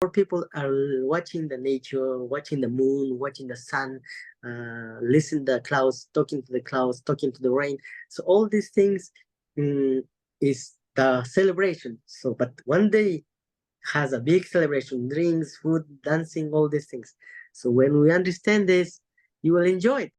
More people are watching the nature, watching the moon, watching the sun, listen the clouds, talking to the rain. So all these things mm, is the celebration. So, but one day has a big celebration, drinks, food, dancing, all these things. So when we understand this, you will enjoy it.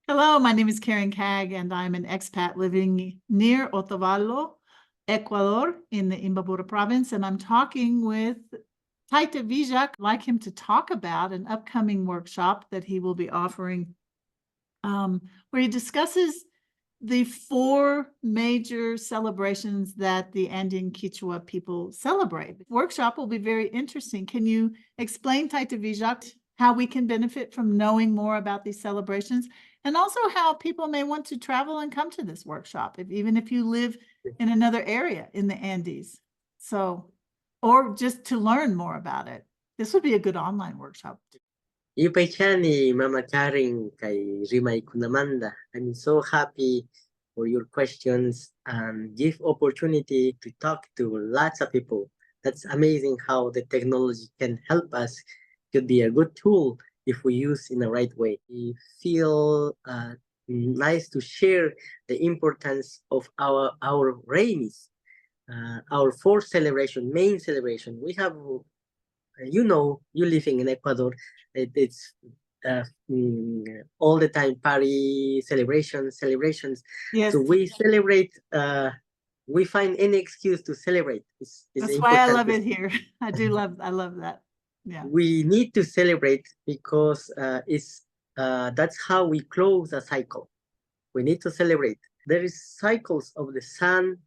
Hello, my name is Karen Cag, and I'm an expat living near Otavalo, Ecuador, in the Imbabura province. And I'm talking with Tayta Willka. I'd like him to talk about an upcoming workshop that he will be offering, where he discusses the 4 major celebrations that the Andean Kichwa people celebrate. The workshop will be very interesting. Can you explain, Tayta Willka, how we can benefit from knowing more about these celebrations, and also how people may want to travel and come to this workshop, even if you live in another area in the Andes? So, or just to learn more about it. This would be a good online workshop. Ipay siya ni Mama Karen kay Rimay Kunamanda. I'm so happy for your questions and give opportunity to talk to lots of people. That's amazing how the technology can help us. Could be a good tool if we use in the right way. We feel nice to share the importance of our Raymis, our fourth celebration, main celebration. We have, you living in Ecuador, it's uh, all the time party celebrations. Yes, So we celebrate. We find any excuse to celebrate. It's that's why I important. love it here. I love that. Yeah. We need to celebrate because it's that's how we close a cycle. We need to celebrate. There is cycles of the sun,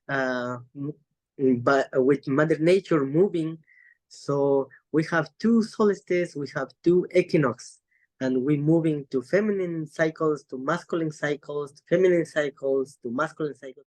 but with Mother Nature moving. So we have 2 solstices, we have 2 equinox, and we're moving to feminine cycles, to masculine cycles, to feminine cycles, to masculine cycles.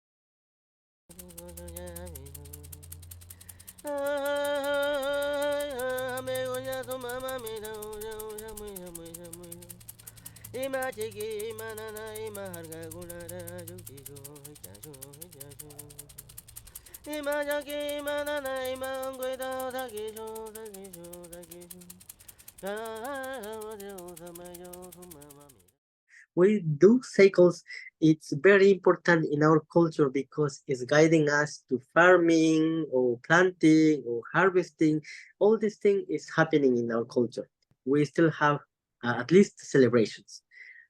We do cycles. It's very important in our culture because it's guiding us to farming or planting or harvesting. All this thing is happening in our culture. We still have at least celebrations.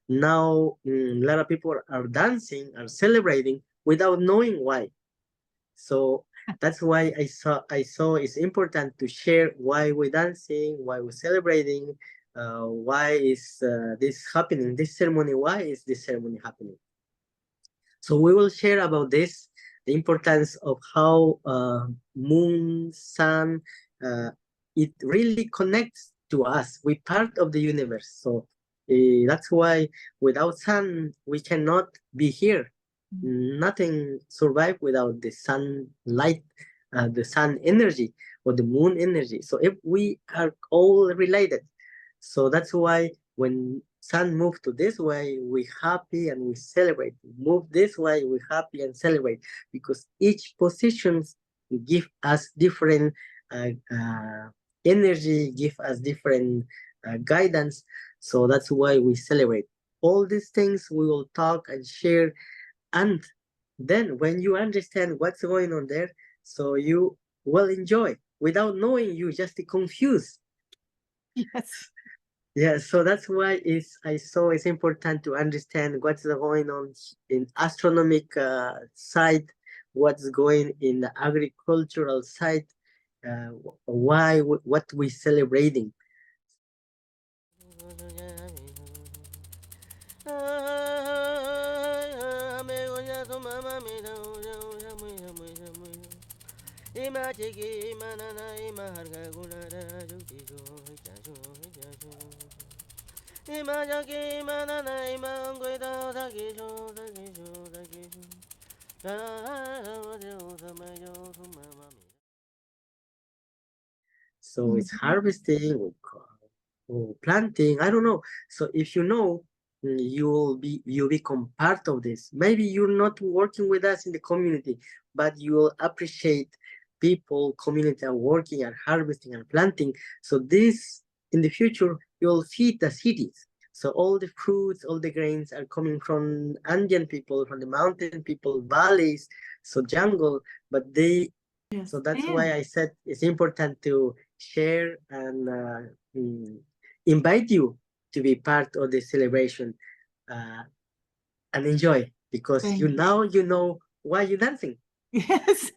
Now, a lot of people are dancing, are celebrating without knowing why. So that's why I saw it's important to share why we're dancing, why we're celebrating, why is this happening, this ceremony, why is this ceremony happening. So we will share about this, the importance of how moon, sun, uh, it really connects to us. We're part of the universe. So that's why without sun, we cannot be here. Nothing survive without the sunlight, the sun energy or the moon energy. So if we are all related, so that's why when sun move to this way, we happy and we celebrate. Move this way, we happy and celebrate because each positions give us different energy, give us different guidance. So that's why we celebrate. All these things we will talk and share, and then when you understand what's going on there, so you will enjoy. Without knowing, you just confused. Yes. Yeah, so that's why I saw it's important to understand what's going on in astronomic side, what's going in the agricultural side, why what we celebrating. So it's harvesting. or planting. I don't know. So if you know, you'll become part of this. Maybe you're not working with us in the community, but you will appreciate people, community are working and harvesting and planting. So this in the future you'll feed the cities. So all the fruits, all the grains are coming from Andean people, from the mountain people, valleys, so jungle, but they. Yes. So that's And why I said it's important to share and mm, invite you to be part of the celebration uh, and enjoy, because thank you you. now you know why you're dancing. Yes,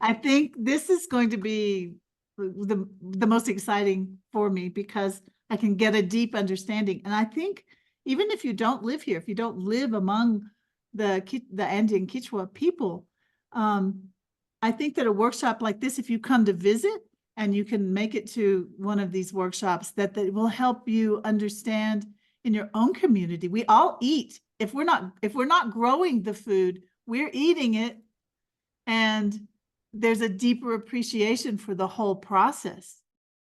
I think this is going to be the most exciting for me because I can get a deep understanding. And I think even if you don't live here, if you don't live among the Andean Kichwa people, I think that a workshop like this, if you come to visit and you can make it to one of these workshops, that will help you understand in your own community. We all eat. If we're not growing the food, we're eating it. And there's a deeper appreciation for the whole process.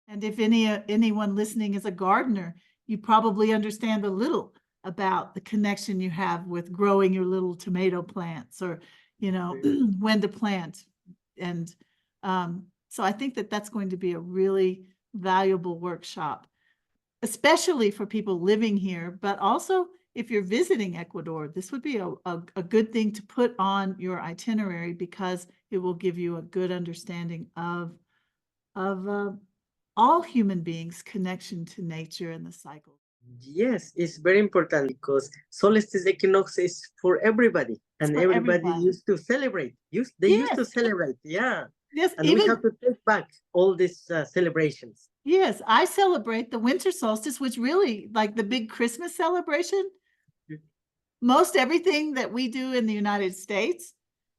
And if anyone listening is a gardener, you probably understand a little about the connection you have with growing your little tomato plants, or when to plant. And so I think that that's going to be a really valuable workshop, especially for people living here, but also if you're visiting Ecuador, this would be a good thing to put on your itinerary, because it will give you a good understanding of all human beings' connection to nature and the cycle. Yes, it's very important because solstice equinox is for everybody, It's and for everybody everybody. used to celebrate. They used to Yes, celebrate, yeah. yes, And we even have to take back all these celebrations. yes, I celebrate the winter solstice, which really like the big Christmas celebration. Most everything that we do in the United States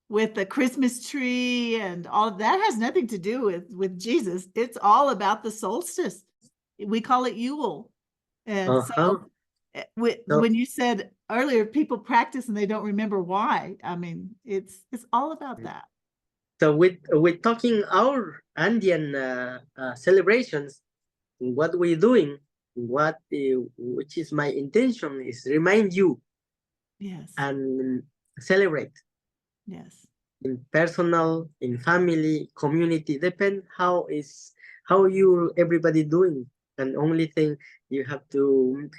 with the Christmas tree and all of that has nothing to do with Jesus. It's all about the solstice. We call it Yule. And Uh-huh. so So, when you said earlier, people practice and they don't remember why. I mean, it's all about that. so with talking our Andean celebrations, what we're doing, which is my intention, is remind you Yes, and celebrate yes, in personal, in family, community. Depend how you everybody doing. And only thing you have to,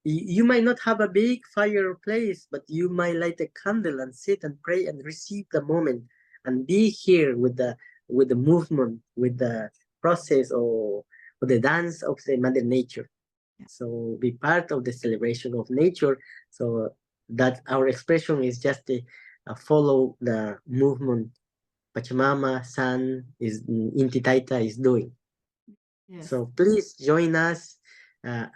you might not have a big fireplace, but you might light a candle and sit and pray and receive the moment and be here with the movement, with the process or the dance of the mother nature. yeah. So be part of the celebration of nature. So that our expression is just a follow the movement Pachamama San is Inti Tayta is doing. Yes, So please join us,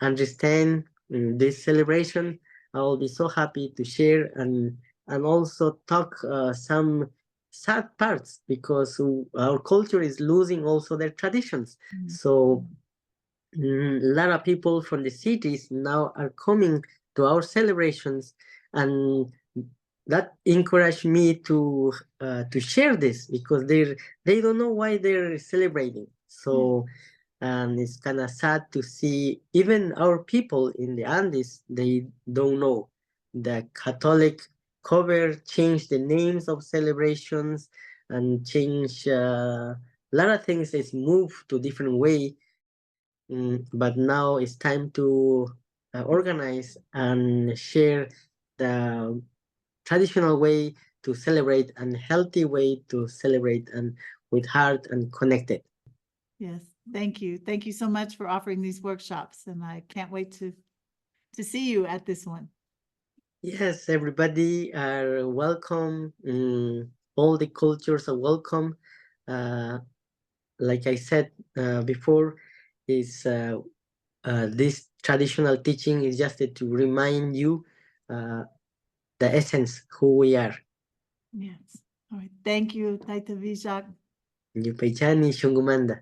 understand this celebration. I will be so happy to share and also talk some sad parts, because our culture is losing also their traditions. mm, So a lot of people from the cities now are coming to our celebrations, and that encouraged me to share this, because they don't know why they're celebrating. yeah, So and it's kind of sad to see even our people in the Andes, they don't know. The Catholic cover changed the names of celebrations and change a lot of things. Is moved to different way. But now it's time to organize and share the traditional way to celebrate and healthy way to celebrate, and with heart and connected. yes. Thank you. Thank you so much for offering these workshops. And I can't wait to see you at this one. Yes, everybody are welcome. All the cultures are welcome. Uh, like I said before, is this traditional teaching is just to remind you uh, the essence who we are. Yes. All right. Thank you, Tayta Willka. Yupaychani Shungumanda.